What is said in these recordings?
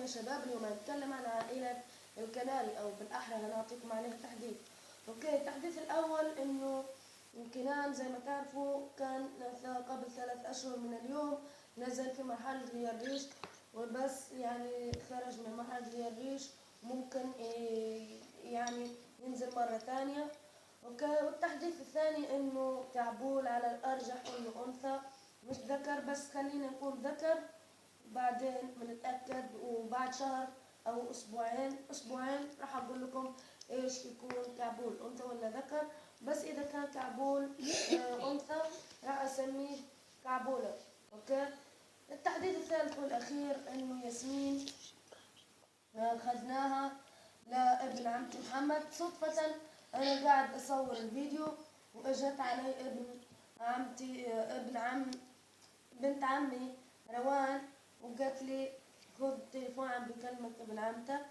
يا شباب. اليوم هنتكلم عن عائلة الكناري، أو بالأحرى هنعطيكم عليها تحديث. أوكي، التحديث الأول إنه الكنان زي ما تعرفوا كان قبل 3 أشهر من اليوم نزل في مرحلة غيار ريش، وبس يعني خرج من مرحلة غيار ريش ممكن يعني ينزل مرة ثانية. اوكي، والتحديث الثاني انه كعبول على الارجح انه انثى مش ذكر، بس خلينا نقول ذكر، بعدين بنتأكد وبعد شهر او اسبوعين راح اقول لكم ايش يكون كعبول انثى ولا ذكر. بس اذا كان كعبول انثى راح اسميه كعبولة. اوكي، التحديث الثالث والاخير انه ياسمين اخذناها لابن عمتي محمد. صدفة انا قاعد اصور الفيديو واجت علي ابن عم بنت عمي روان، وقالت لي خذ التليفون عم بكلمك ابن عمتك،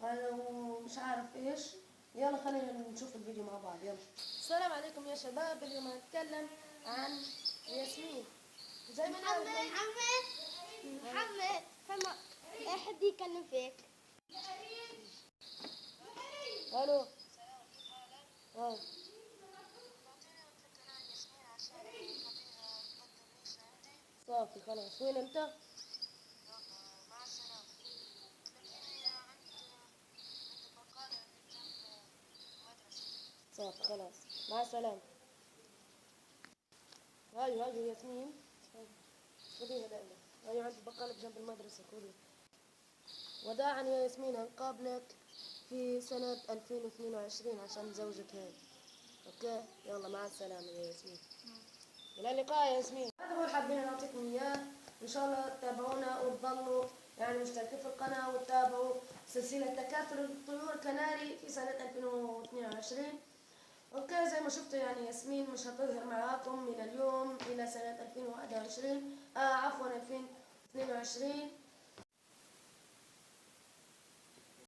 انا مش عارف ايش. يلا خلينا نشوف الفيديو مع بعض. يلا، السلام عليكم يا شباب. اليوم هنتكلم عن ياسمين. زي ما محمد فما حد يكلم فيك. الو. صافي خلاص، وين انت؟ مع السلامة. تلاقيني عند المقالة اللي جنب المدرسة. صافي خلاص، مع السلامة. هاي ياسمين، خذيها لأنا. هاي عند البقالة جنب المدرسة، خذي. وداعا يا ياسمين، هنقابلك في سنة 2022 عشان زوجك هاي. اوكي، يلا مع السلامة يا ياسمين. إلى اللقاء يا ياسمين. هذا هو اللي حابين نعطيكم إياه. إن شاء الله تتابعونا وتظلوا يعني مشتركين في القناة وتتابعوا سلسلة تكاثر الطيور كناري في سنة 2022. اوكي، زي ما شفتوا يعني ياسمين مش هتظهر معاكم من اليوم إلى سنة 2021 عفوا 2022.